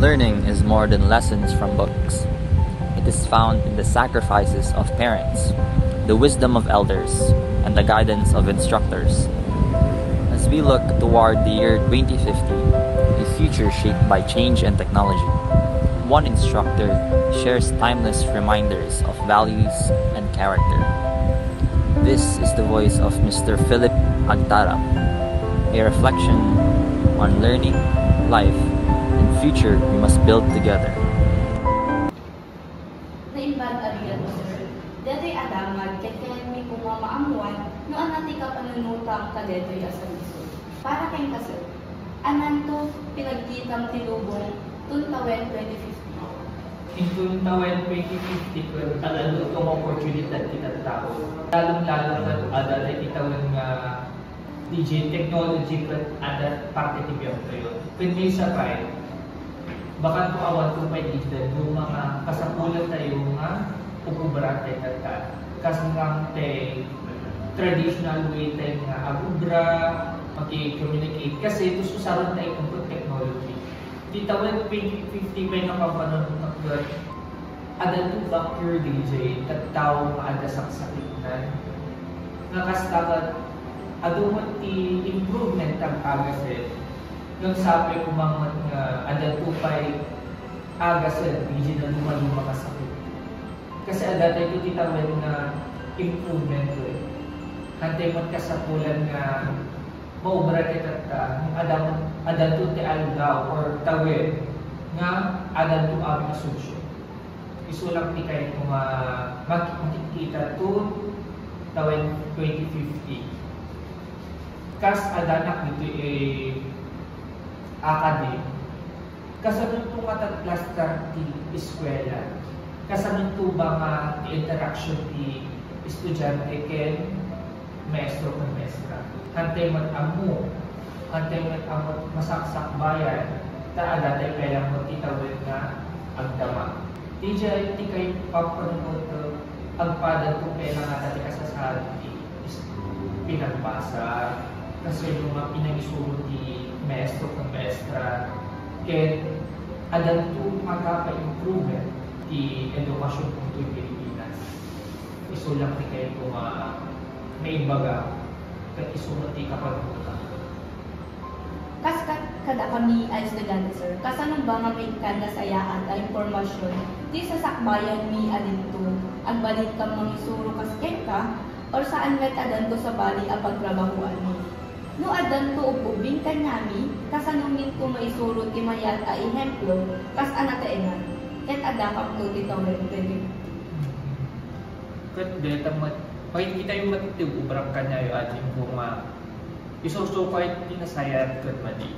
Learning is more than lessons from books. It is found in the sacrifices of parents, the wisdom of elders, and the guidance of instructors. As we look toward the year 2050, a future shaped by change and technology, one instructor shares timeless reminders of values and character. This is the voice of Mr. Philip Agtara, a reflection on learning, life, and future we must build together. Naimbag abigan mo, sir. Deto'y adamad, kaya may kumamaamuan, no anati ka panunutang ka deto'y asaliso. Para kayong ka, sir. Ananto pinagkitang tilubong tuntawen 2050. In tuntawen 2050, kung talalo itong opportunity at tinatao, lalong-lalo na ada itawan nga DJ technology at ada parte tibiyang ito yun. Kung may sabay, baka kung awan kung may ilan, yung mga kasapulan tayo nga pupubra tayo natin. Kasi nga tayo traditional way tayo nga agubra, mag-communicate. Kasi ito susaran tayo kung technology. Titawan 2050 may napapanunod ng good. Ada to back your DJ, tao nga ada saksakitan. Nga kastagat, adumot ti improvement ang agasin. Yung sabi kumangat nga, ada to pa'y agasin, DJ na lumaluma kasakit. Kasi ada tayo titawan na improvement ko eh. Hantay mo't kasapulan nga, maubra kita ta, ada to ti algaw or tawid, nga ada to aming asusyo. Isulang ti kayo kung makikita to tawin 2050. Kas adanak dito academic. Kasanun to matagplaster ti eskwela. Kasanun to ba nga ti interaction ti estudyante ken maestro ken maestra. Hantay man amu, hantay man amot masaksak bayan, ta adatay kailang mo titawin nga agdama. DJ, ti kayo papanunod agpadan kung kailang nga dati kasasali is pinagbasa. Kasi yung mga pinag-isuro ti maestro kong maestra, kaya adan to makapa-improvement ti edukasyon kong ito'y Pilipinas. Isulang ti kayo kung may baga, kat isulat ti kapag-buta. Kas kada kami ay estudyante, sir. Kasanong ba nga may kanasayaan at impormasyon di sa sakbayan mi adinto ang balit kang mangisuro kasket ka or saan met adan to sa bali ang pagtrabahuan mo. No adan to ububing kanyami kasanong minto maisuro ti mayat a ehemplo kas anataenan ket adakam to ti tawid 2050. Kat deta mat kita yung matitib ubrang kanya yung ating kung isusukay ti nasayat kat madi.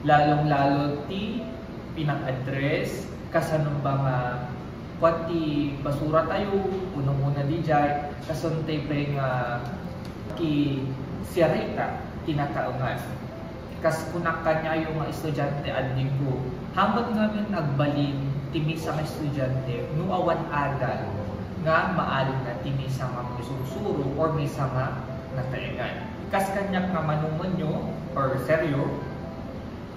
Lalong-lalo ti pinang-address kasanong ba nga pati basura tayo unang-una di jay kasantay pa nga ki sirita tinataungan. Kas kunak kanya yung mga estudyante ading ko hambat namin nagbalin timis ang estudyante no awan adal nga maalin na timis ang mga susuro or may sama nataingan. Kas kanyak nga manuman nyo or seryo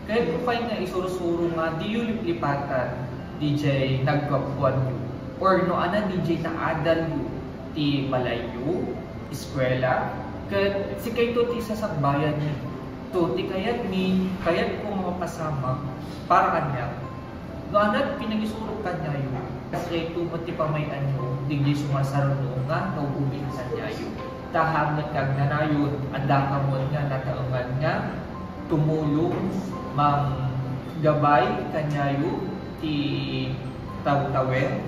kaya kupay nga isurusuro nga di yung lipatan DJ nagkapuan nyo or no ana DJ na adal nyo ti malayo eskwela kaya si kayo to ti sasakbayan nyo to ti kayat kayat ko mapasama para kanya no ana pinag-isurog kanya yun kasi ito mo ti pamayan nyo di sumasaro noong nga naububin sa niya yun tahamat kag nanayon anda ka mo nga nataungan nga tumulong mang gabay kanyayo ti taw-tawen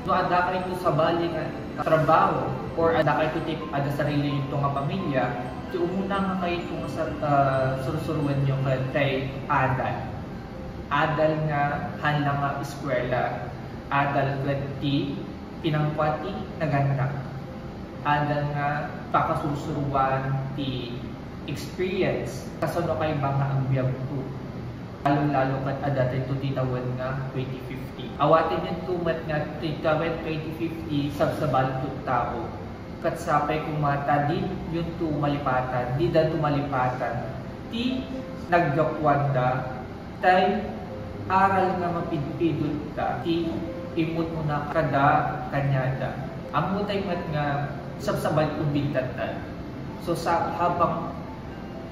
no ada kay to sa bali nga trabaho or ada kay to ti ada sarili yung nga pamilya ti umuna nga kay to sa surusuruan yung kay adal nga hanlang nga eskwela adal ti pinangkwati naganak adal nga pakasusuruan ti experience kasano kay ba nga ang biyag to lalong-lalo kat adatay to titawan nga 2050 awatin yung tumat nga titawan 2050 sabsabal to tao kat sapay kumata di yung tumalipatan di da tumalipatan ti naggapwanda tay aral nga mapidpidol ta, imot mo na kada kanyada. Ang mutay mat nga sabsabay kumbintatan. So sa habang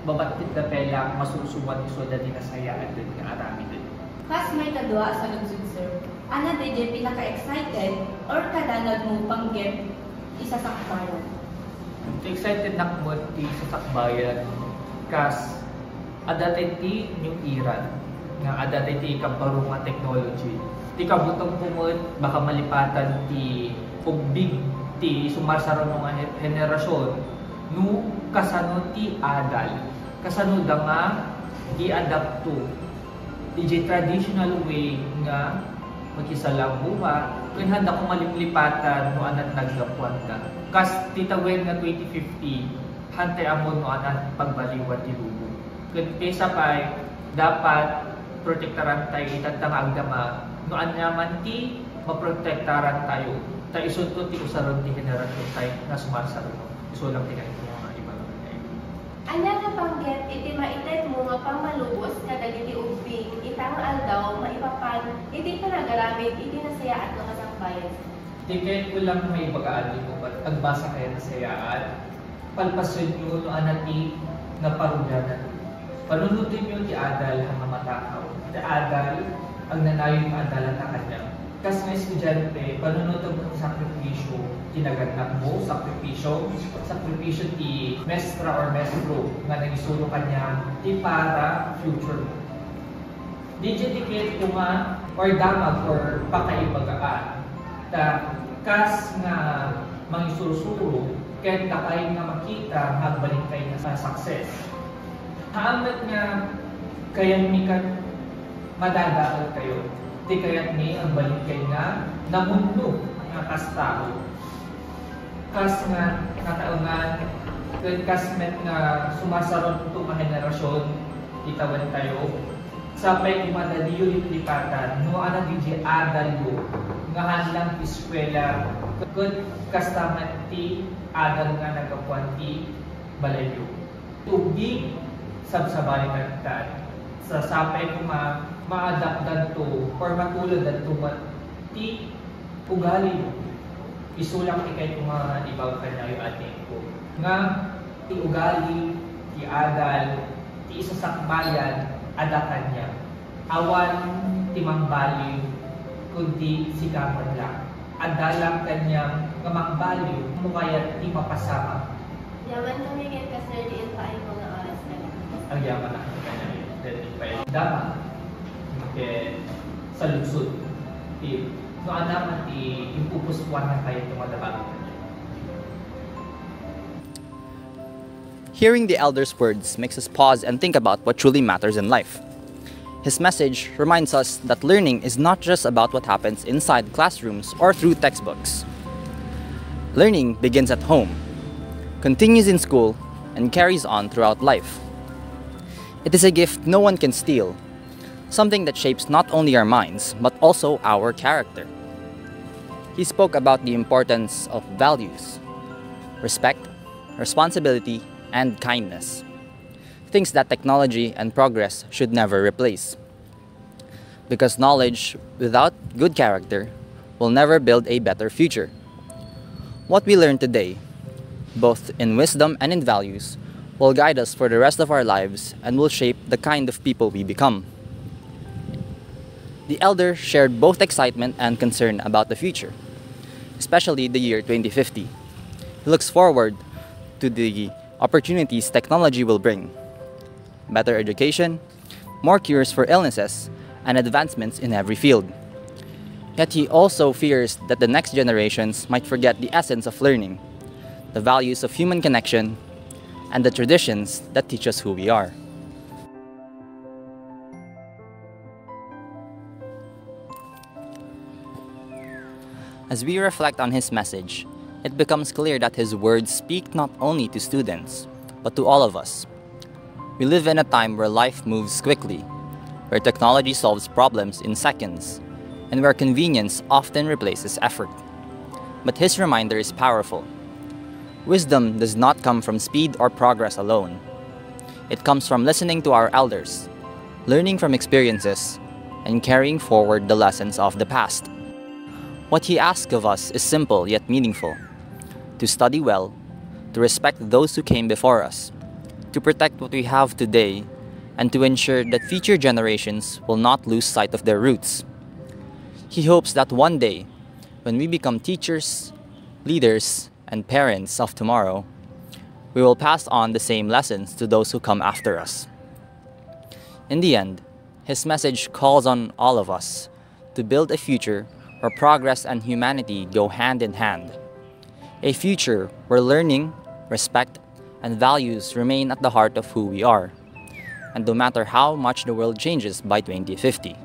babatit na pela, masusuman iso na dinasayaan din nga arami din. Kas may kadua sa lugsud, sir. Ana DJ pinaka-excited or kada nagmupang get isa sa sakbayan? Excited na mo ti sa sakbayan kas adatay ti new era nga adatay ti kabarong nga technology. Ti kabutong pumod baka malipatan ti ugbig ti sumarsaro nga henerasyon no kasano ti adal kasano da nga i-adapt to ti traditional way nga magkisalang buha kung handa ko malimlipatan no anat naggapuan ka kas titawin nga 2050 hantay amon no anat pagbaliwat ti lubo kun kaysa pa'y dapat protektaran tayo itantang agdama no anyaman ti maprotektaran tayo tayo isunto ti usaron ti henerasyon tayo na sumarsaro iso lang ti ganito mga iba naman tayo. Anya nga pangget iti maitet mo nga pangmalubos kada iti ubing itang aldaw maipapan iti panagaramid iti nasayaan nga kasangbayan. Tiket ko lang may bagaan ko but agbasa kayo nasayaan palpasun nyo no anati nga parugyanan. Panunutin nyo ti adal hanga matakaw. Ti adal ang nanayon nga adal at kanya. Kas nga estudyante, panunutin mo sakripisyo kinaganak mo, sakripisyo ti mestra or mestro nga nagisulo kanya ti para future mo. Di tiket ko nga or damag or pakaibagaan ta kas nga mangisurusuro kahit kakay nga makita magbalik kayo na sa success. Haamat nga kaya mi ka madadaal kayo. Di kaya't ni ang balik kayo nga namundo nga kastao. Kas nga nataungan kasmet nga sumasaron ito nga henerasyon itawan tayo sapay kumadaliyo lipatan no anang DJ adalyo nga hanlang eskwela kun kastamat ti adal nga nagapuan ti balayo tubig sabsabay kantan sa sapay ma-adaptan to or matulad to ti ugali isulang ti kay mga ibaw kanya yung ating ko nga ti ugali ti adal ti isasakbayan adakan niya awan ti mangbaliw kundi sikapan lang adalang kanyang nga mangbaliw mukayat ti mapasama Yaman kami ngayong kasir diin pa ay mga oras na lang. ang yaman na kanya yun dahil pa yung dama kaya sa lugsod ti no anaman ti impupuspuan na kayo tumadabang kanya. Hearing the elder's words makes us pause and think about what truly matters in life. His message reminds us that learning is not just about what happens inside classrooms or through textbooks. Learning begins at home, continues in school, and carries on throughout life. It is a gift no one can steal, something that shapes not only our minds, but also our character. He spoke about the importance of values, respect, responsibility, and kindness, things that technology and progress should never replace. Because knowledge without good character will never build a better future. What we learn today, both in wisdom and in values, will guide us for the rest of our lives and will shape the kind of people we become. The elder shared both excitement and concern about the future, especially the year 2050. He looks forward to the opportunities technology will bring, better education, more cures for illnesses, and advancements in every field. Yet he also fears that the next generations might forget the essence of learning, the values of human connection, and the traditions that teach us who we are. As we reflect on his message, it becomes clear that his words speak not only to students, but to all of us. We live in a time where life moves quickly, where technology solves problems in seconds, and where convenience often replaces effort. But his reminder is powerful. Wisdom does not come from speed or progress alone. It comes from listening to our elders, learning from experiences, and carrying forward the lessons of the past. What he asks of us is simple yet meaningful: to study well, to respect those who came before us, to protect what we have today, and to ensure that future generations will not lose sight of their roots. He hopes that one day, when we become teachers, leaders, and parents of tomorrow, we will pass on the same lessons to those who come after us. In the end, his message calls on all of us to build a future where progress and humanity go hand in hand. A future where learning, respect, and values remain at the heart of who we are, and no matter how much the world changes by 2050.